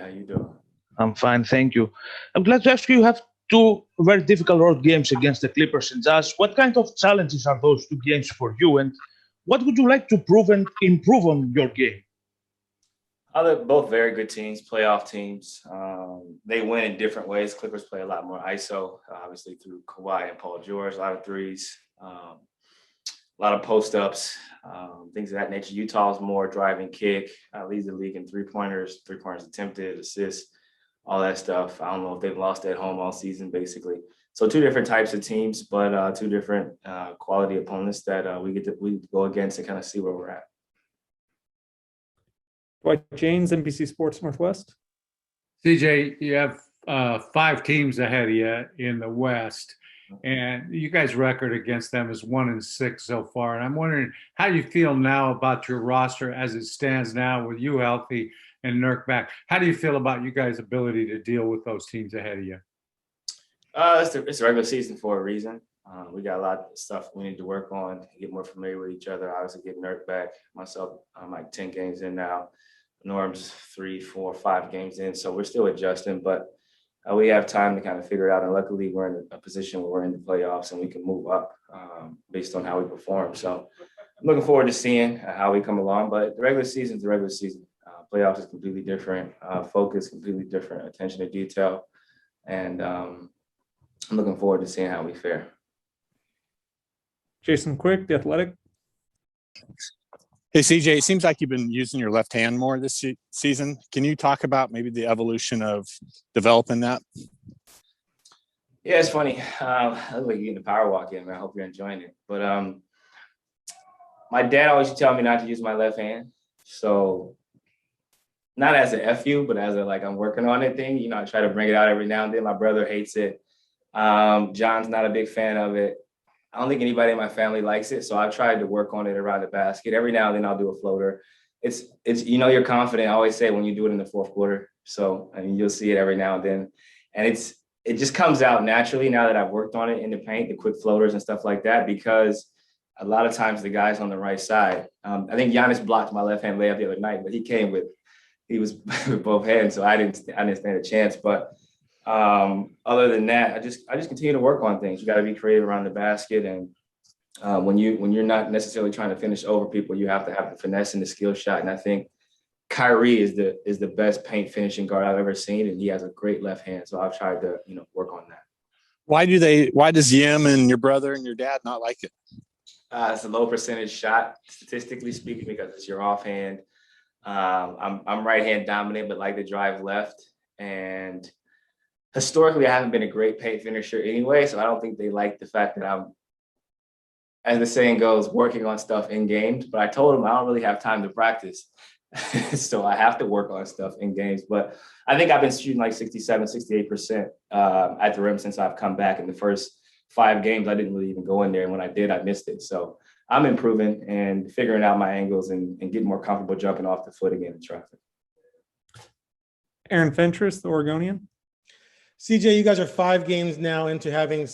How you doing? I'm fine, thank you. I'm glad to ask you. You have two very difficult road games against the Clippers and Jazz. What kind of challenges are those two games for you, and what would you like to prove and improve on your game? They're both very good teams, playoff teams. They win in different ways. Clippers play a lot more ISO, obviously through Kawhi and Paul George, a lot of threes, a lot of post-ups, things of that nature. Utah's more driving kick, leads the league in three-pointers attempted, assists, all that stuff. I don't know if they've lost at home all season, basically. So two different types of teams, but two different quality opponents that we go against and kind of see where we're at. Dwight James, NBC Sports Northwest. CJ, you have 5 teams ahead of you in the West, and you guys' record against them is 1-6 so far. And I'm wondering how you feel now about your roster as it stands now with you healthy and Nurk back. How do you feel about you guys' ability to deal with those teams ahead of you? It's a regular season for a reason. We got a lot of stuff we need to work on, get more familiar with each other. Obviously, get Nurk back. Myself, I'm like 10 games in now. Norm's 3, 4, 5 games in, so we're still adjusting, but we have time to kind of figure it out. And luckily, we're in a position where we're in the playoffs and we can move up based on how we perform. So I'm looking forward to seeing how we come along. But the regular season is the regular season. Playoffs is completely different. Focus completely different. Attention to detail, and I'm looking forward to seeing how we fare. Jason Quick, The Athletic. Hey, CJ, it seems like you've been using your left hand more this season. Can you talk about maybe the evolution of developing that? Yeah, it's funny. I look like you're getting a power walk in, man. I hope you're enjoying it. But my dad always used to tell me not to use my left hand. So not as a FU, but as a like I'm working on it thing. You know, I try to bring it out every now and then. My brother hates it. John's not a big fan of it. I don't think anybody in my family likes it, so I've tried to work on it around the basket. Every now and then I'll do a floater. It's you know you're confident. I always say when you do it in the fourth quarter. So I mean you'll see it every now and then, and it just comes out naturally now that I've worked on it in the paint, the quick floaters and stuff like that. Because a lot of times the guys on the right side. I think Giannis blocked my left hand layup the other night, but he was with both hands, so I didn't stand a chance. But other than that, I just continue to work on things. You got to be creative around the basket, and when you're not necessarily trying to finish over people, you have to have the finesse and the skill shot. And I think Kyrie is the best paint finishing guard I've ever seen, and he has a great left hand. So I've tried to work on that. Why does Yim and your brother and your dad not like it? It's a low percentage shot, statistically speaking, because it's your offhand. I'm right hand dominant, but like to drive left, and historically, I haven't been a great paint finisher anyway, so I don't think they like the fact that I'm, as the saying goes, working on stuff in games. But I told them I don't really have time to practice, so I have to work on stuff in games. But I think I've been shooting like 67, 68% at the rim since I've come back. In the first 5 games, I didn't really even go in there, and when I did, I missed it. So I'm improving and figuring out my angles and getting more comfortable jumping off the foot again in traffic. Aaron Fentress, The Oregonian. CJ, you guys are 5 games now into having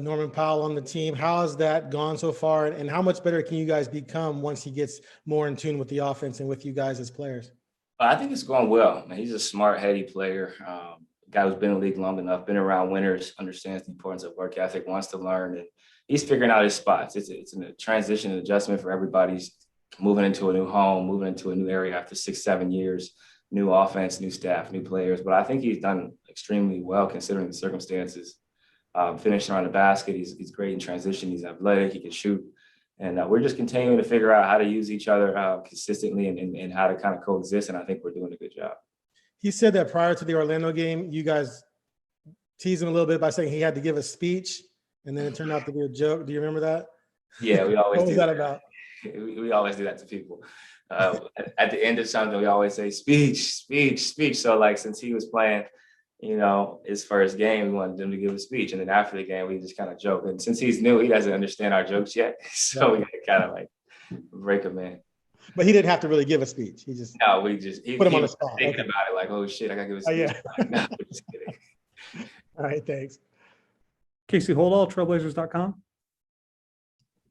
Norman Powell on the team. How has that gone so far, and how much better can you guys become once he gets more in tune with the offense and with you guys as players? I think it's going well. He's a smart, heady player. Guy who's been in the league long enough, been around winners, understands the importance of work ethic, wants to learn, and he's figuring out his spots. It's a transition and adjustment for everybody. He's moving into a new home, moving into a new area after 6-7 years. New offense, new staff, new players. But I think he's done extremely well considering the circumstances. Finishing around the basket, he's great in transition. He's athletic, he can shoot. And we're just continuing to figure out how to use each other consistently and how to kind of coexist. And I think we're doing a good job. He said that prior to the Orlando game, you guys teased him a little bit by saying he had to give a speech, and then it turned out to be a joke. Do you remember that? Yeah, we always what was that about? We always do that to people. At the end of something, we always say speech. So like since he was playing, his first game, we wanted him to give a speech. And then after the game, we just kind of joke. And since he's new, he doesn't understand our jokes yet. So we got to kind of like break him in. But he didn't have to really give a speech. He just put him on the spot. Thinking about it like, oh shit, I got to give a speech. Yeah. Like, no, we're just kidding. All right, thanks. Casey Holdall, Trailblazers.com.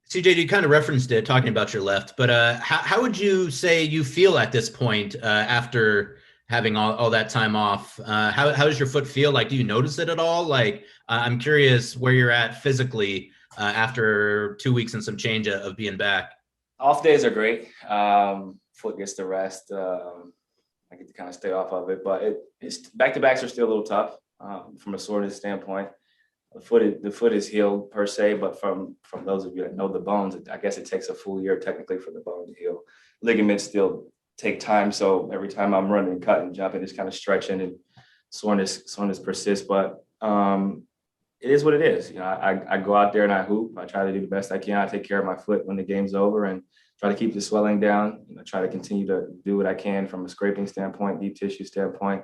CJ, you kind of referenced it talking about your left, but how would you say you feel at this point after having all that time off. How does your foot feel? Like, do you notice it at all? Like, I'm curious where you're at physically after 2 weeks and some change of being back. Off days are great. Foot gets the rest. I get to kind of stay off of it, but it's back-to-backs are still a little tough from a soreness standpoint. The foot is healed per se, but from those of you that know the bones, I guess it takes a full year technically for the bone to heal. Ligaments still take time, so every time I'm running, cutting, jumping, it's kind of stretching and soreness persists. But it is what it is. You know, I go out there and I hoop. I try to do the best I can. I take care of my foot when the game's over and try to keep the swelling down. You know, try to continue to do what I can from a scraping standpoint, deep tissue standpoint.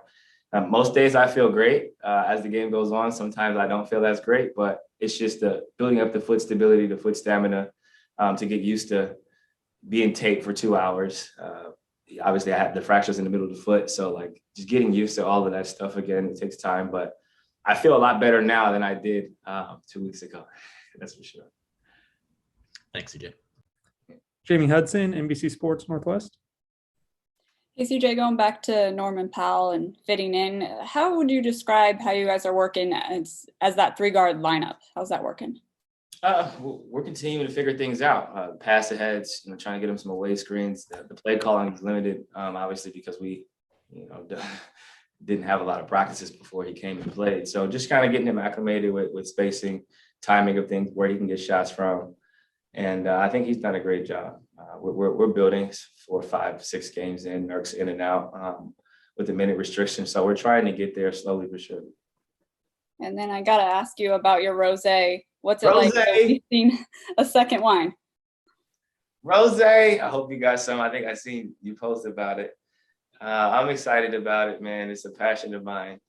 Most days I feel great. As the game goes on, sometimes I don't feel as great, but it's just building up the foot stability, the foot stamina to get used to being taped for 2 hours. Obviously, I had the fractures in the middle of the foot, so like just getting used to all of that stuff again, it takes time. But I feel a lot better now than I did 2 weeks ago. That's for sure. Thanks, CJ. Jamie Hudson, NBC Sports Northwest. Hey, CJ, going back to Norman Powell and fitting in, how would you describe how you guys are working as that 3-guard lineup? How's that working? We're continuing to figure things out. Pass aheads, you know, trying to get him some away screens. The play calling is limited, obviously, because we, you know, didn't have a lot of practices before he came and played. So just kind of getting him acclimated with spacing, timing of things, where he can get shots from. And I think he's done a great job. We're building 4, 5, 6 games in, Nurk's in and out with the minute restriction. So we're trying to get there slowly but surely. And then I got to ask you about your rosé. What's it like tasting a second wine? Rosé, I hope you got some. I think I seen you post about it. I'm excited about it, man. It's a passion of mine,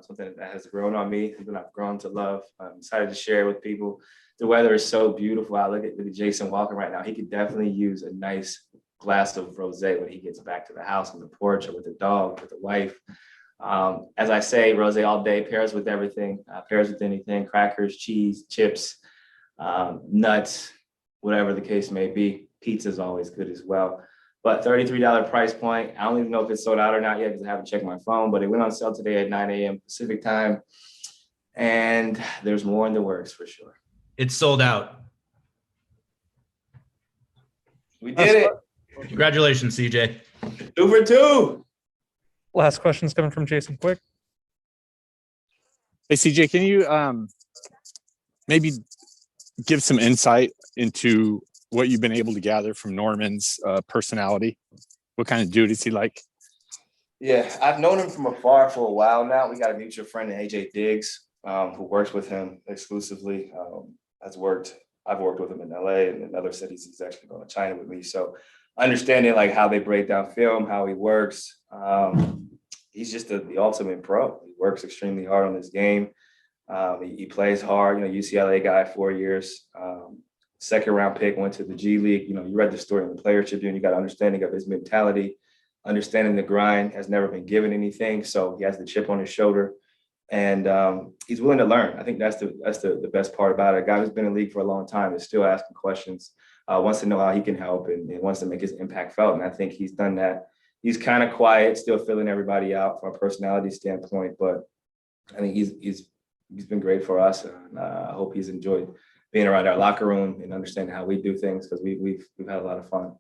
something that has grown on me, something I've grown to love. I'm excited to share with people. The weather is so beautiful. I look at Jason walking right now. He could definitely use a nice glass of rosé when he gets back to the house on the porch or with the dog, with the wife. As I say, rosé all day, pairs with everything, pairs with anything, crackers, cheese, chips, nuts, whatever the case may be. Pizza is always good as well. But $33 price point. I don't even know if it's sold out or not yet because I haven't checked my phone, but it went on sale today at 9 a.m. Pacific time. And there's more in the works for sure. It's sold out. We did it. Congratulations, CJ. 2 for 2. Last question's coming from Jason Quick. Hey, CJ, can you maybe give some insight into what you've been able to gather from Norman's personality? What kind of dude is he like? Yeah, I've known him from afar for a while now. We got a mutual friend, AJ Diggs, who works with him exclusively. I've worked with him in LA and in other cities. He's actually going to China with me. So understanding like how they break down film, how he works. He's just the ultimate pro. He works extremely hard on his game. He plays hard, you know, UCLA guy, 4 years. Second round pick, went to the G League. You know, you read the story in the Player Tribune. You got an understanding of his mentality, understanding the grind, has never been given anything. So he has the chip on his shoulder. And he's willing to learn. I think that's the best part about it. A guy who's been in the league for a long time is still asking questions, wants to know how he can help and wants to make his impact felt. And I think he's done that. He's kind of quiet, still filling everybody out from a personality standpoint, but I think he's been great for us. And I hope he's enjoyed being around our locker room and understanding how we do things because we've had a lot of fun.